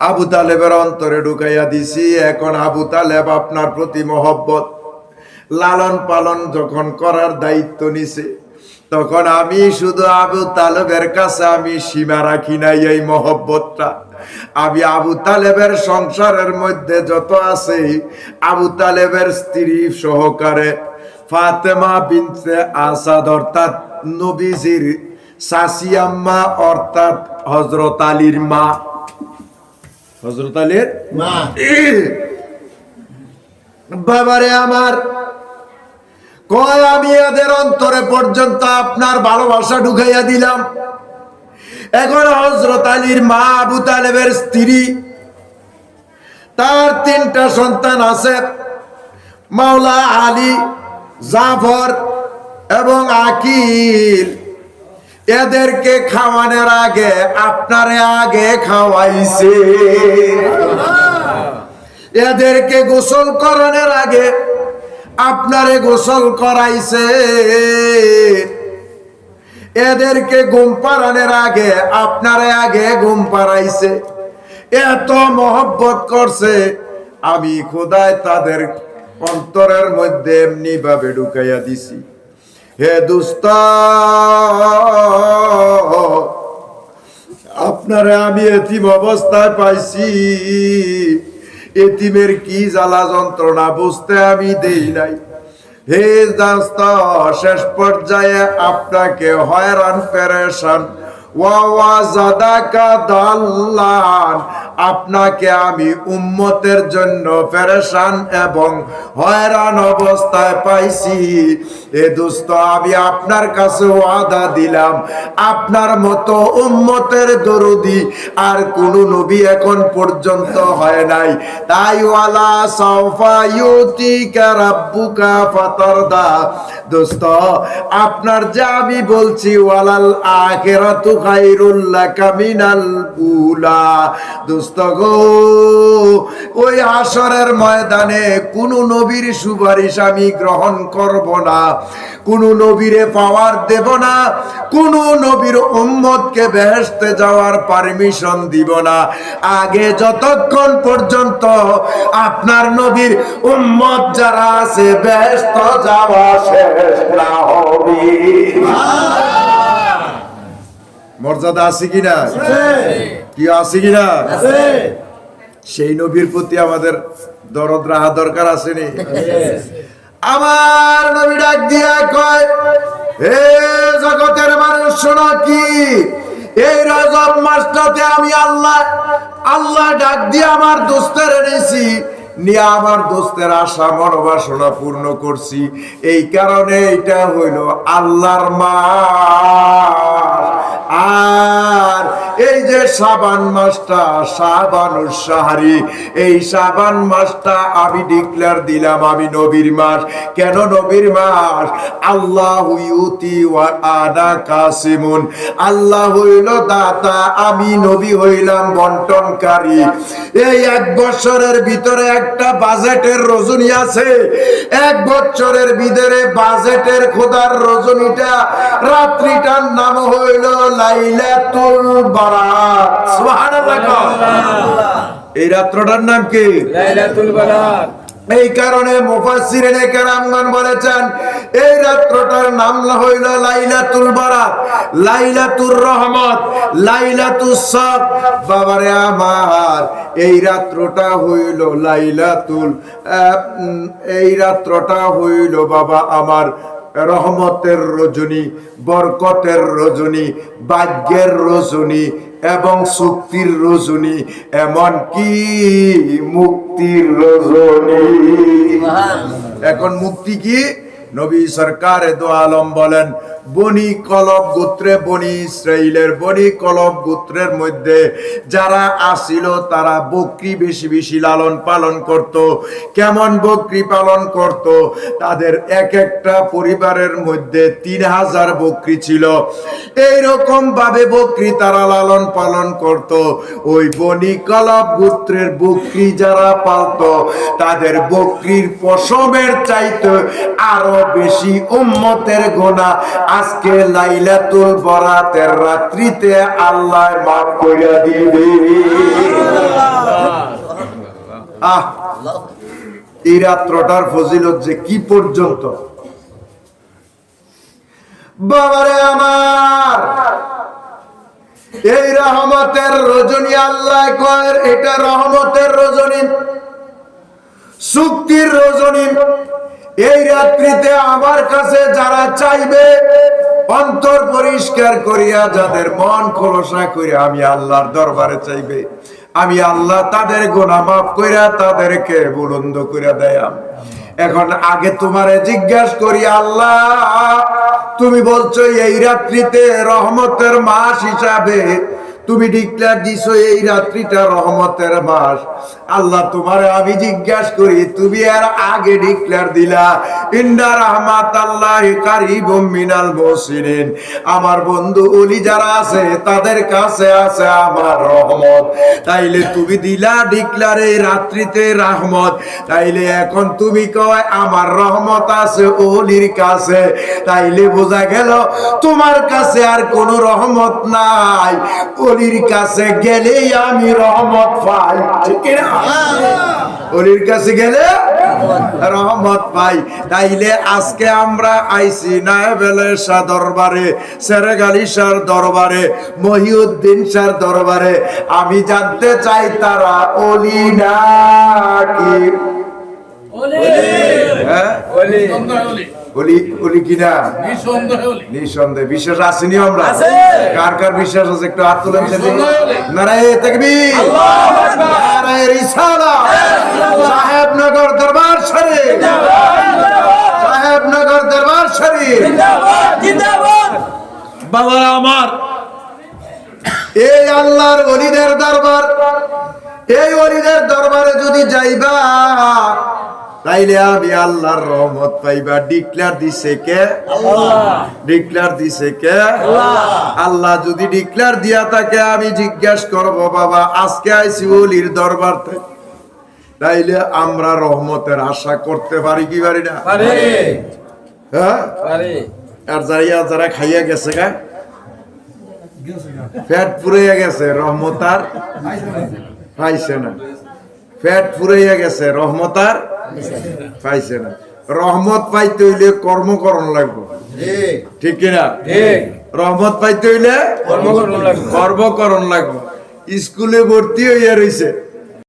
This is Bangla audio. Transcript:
আবু তালেবের অন্তরে ঢুকাইয়া দিছি। এখন আবু তালেব আপনার প্রতি মহব্বত লালন পালন যখন করার দায়িত্ব নিছে, তখন আমি শুধু আবু তালেবের কাছে আমি সীমা রাখি নাই এই মহব্বতটা। আমি আবু তালেবের সংসারের মধ্যে যত আছে, আবু তালেবের স্ত্রী সহকারে ফাতেমা বিনতে আসাদ অর্থাৎ নবীজির শাশি আম্মা অর্থাৎ হযরত আলীর মা, হযরত আলীর মা, বাবারে আমার কয় আমি এদের অন্তরে পর্যন্ত আপনার ভালোবাসা ঢুকাইয়া দিলাম। এখন হযরত আলীর মা আবু তালেবের স্ত্রী, তার 3টা সন্তান আছে, মাওলা আলী, জাফর এবং আকিল। এদেরকে খাওয়ানোর আগে আপনারে আগে খাওয়াইছে, এদেরকে গোসল করানোর আগে আপনারে গোসল করাইছে, এদেরকে ঘুম পাড়ানোর আগে আপনারে আগে ঘুম পাড়াইছে। এত মহব্বত করছে, আমি খোদায় তাদের অন্তরের মধ্যে এমনি ভাবে ঢুকাইয়া দিছি। হে দুস্ত, আপনারে আমি এতিম অবস্থায় পাইছি, এতিমের কি জ্বালা যন্ত্রণা বুঝতে আমি দেই নাই। হে দোস্ত, শেষ পর্যায়ে আপনাকে হয়রান পেরেশান আপনাকে আমি উম্মতের জন্য পেরেশান এবং হয়রান অবস্থায় পাইছি। এ দোস্ত, আমি আপনার কাছে ওয়াদা দিলাম, আপনার মতো উম্মতের দরদি আর কোন নবী এখন পর্যন্ত হয় নাই। তাই ওয়ালা সাওফা ইউতিকা রাব্বুকা ফাতারদা, দোস্ত আপনার যা আমি বলছি, ওয়ালাল আখিরাতু খায়রুল লাকা মিনাল উলা। দোস্ত গো, ওই হাশরের ময়দানে কোন নবীর সুপারিশ আমি গ্রহণ করব না, কোন নবীরে পাওয়ার দেব না, কোন নবীর উম্মতকে বেহেশতে যাওয়ার পারমিশন দিব না, আগে যতক্ষণ পর্যন্ত আপনার নবীর উম্মত যারা আছে বেহেশত যাওয়া শেষ না হবে। মর্যাদা আছে কিনা? কি আছে কিনা? সেই নবীর প্রতি আমাদের দরদ রাখা দরকার আছে নি? আমার নবী ডাক দিয়া কয়, হে জগতের মানুষ শোনো, কি এই রজব মাসটাতে আমি আল্লাহ ডাক দিয়ে আমার দোস্তের এনেছি, নিয়ে আমার দোস্তের আশা মনোবাসনা পূর্ণ করছি। এই কারণে এটা হইল আল্লাহর মাস। আর এই যে শাবান মাসটা, শাবানুর শাহরি, এই শাবান মাসটা আমি ডিক্লেয়ার দিলাম আমি নবীর মাস। কেন নবীর মাস? আল্লাহ ইউতি ওয়া আনা কাসিমুন, আল্লাহ হইল দাতা, আমি নবী হইলাম বন্টনকারী। এই 1 বছরের ভিতরে একটা বাজেটের রজনী আছে, 1 বছরের ভিতরে বাজেটের খোদার রজনীটা, রাত্রিটার নাম হইল লাইলাতুল বারাত। সুবহানাল্লাহ। এই রাত্রটার নাম কি? লাইলাতুল বারাত। এই কারণে মুফাসসিরিনে কেরামগণ বলেছেন এই রাত্রটার নাম হইল লাইলাতুল বারাত, লাইলাতুর রহমত, লাইলাতুস সাব। বাবারে আমার, এই রাত্রটা হইল লাইলাতুল, এই রাত্রটা হইল বাবা আমার রহমতের রজনী, বরকতের রজনী, ভাগ্যের রজনী এবং শক্তির রজনী, এমন কি মুক্তির রজনী। এখন মুক্তি কি? নবী সরকার দো আলম বলেন, বনি কলব গোত্রে, বনি ইসরাইলের বনি কলব গোত্রের মধ্যে যারা আসিল তারা বকরি বেশি বেশি লালন পালন করত। কেমন বকরি পালন করত? তাদের এক একটা পরিবারের মধ্যে 3000 বকরি ছিল। এইরকম ভাবে বকরি তারা লালন পালন করত। ওই বনি কলব গোত্রের বকরি যারা পালত, তাদের বকরির পশমের চাইতে আরো বেশি উম্মতের গোনা আজকে লাইলাতুল বরাতের রাত্রিতে আল্লাহ মাফ কইরা দিবে। এই রাত্রটার ফজিলত যে কি পর্যন্ত, বাবারে আমার, এই রহমতের রজনী আল্লাহ কয় এটা রহমতের রজনী, চুক্তির রজনী। এই রাত্রিতে আমার কাছে যারা চাইবে অন্তর পরিষ্কার করিয়া, যাদের মন খোলসা করিয়া আমি আল্লাহর দরবারে চাইবে, আমি আল্লাহ তাদের গুনাহ মাফ কইরা তাদেরকে বুলন্দ কইরা দেয়। এখন আগে তোমারে জিজ্ঞাসা করি, আল্লাহ তুমি বলছো এই রাত্রিতে রহমতের মাস হিসাবে তুমি ডিক্লেয়ার দিছো এই রাত্রিটা রহমতের মাস। আল্লাহ তোমারে আমি জিজ্ঞাসা করি, তুমি এর আগে ডিক্লেয়ার দিলা ইন্না রাহমাতাল্লাহি কারিবুম মিনাল মুহসিনিন, আমার বন্ধু ওলি যারা আছে তাদের কাছে আছে আমার রহমত। তাইলে তুমি দিলা ডিক্লেয়ার এই রাত্রিতে রহমত, তাইলে এখন তুমি কয় আমার রহমত আছে ওলির কাছে, তাইলে বোঝা গেল তোমার কাছে আর কোনো রহমত নাই, ওলির কাছে গেলেই আমি রহমত পাই। ঠিক না? ওলির কাছে গেলে রহমত পাই। তাইলে আজকে আমরা আইছি নায়েব এলাহি শাহ দরবারে, সেরেগালি শাহ দরবারে, মহিউদ্দিন শাহ দরবারে। আমি জানতে চাই তারা ওলি নাকি ওলি কিনা? নিঃসন্দেহে বিশ্বাস আসেনি আমরা? কার কার বিশ্বাস আছে একটু হাত তুলেন। নারায়ে তাকবীর, নারায়ে রিসালাত, সাহেবনগর দরবার শরীফ, সাহেবনগর দরবার শরীফ জিন্দাবাদ। বাবা আমার, এই আল্লাহর ওলিদের দরবার, এই ওলিদের দরবারে যদি যাইবা তাইলে আমি আল্লাহর রহমত পাইবা। ডিক্লেয়ার দিছে কে? আল্লাহ। ডিক্লেয়ার দিছে কে? আল্লাহ। আল্লাহ যদি ডিক্লেয়ার দিয়া থাকে আমি জিজ্ঞাসা করব, বাবা আজকে আইছি ওলির দরবার থেকে, তাইলে আমরা রহমতের আশা করতে পারি কি পারি না? পারি। হ্যাঁ পারি। আর যারা খাইয়া গেছে গা, পেট পুরাইয়া গেছে, রহমত আর পাইছে না। পেট পুরাইয়া গেছে, রহমত আর পাইছে না। রহমত পাইতে হইলে কর্ম করণ লাগবে, ঠিক কিনা? রহমত পাইতে হইলে কর্ম করণ লাগবে। স্কুলে ভর্তি হইয়া রইছে,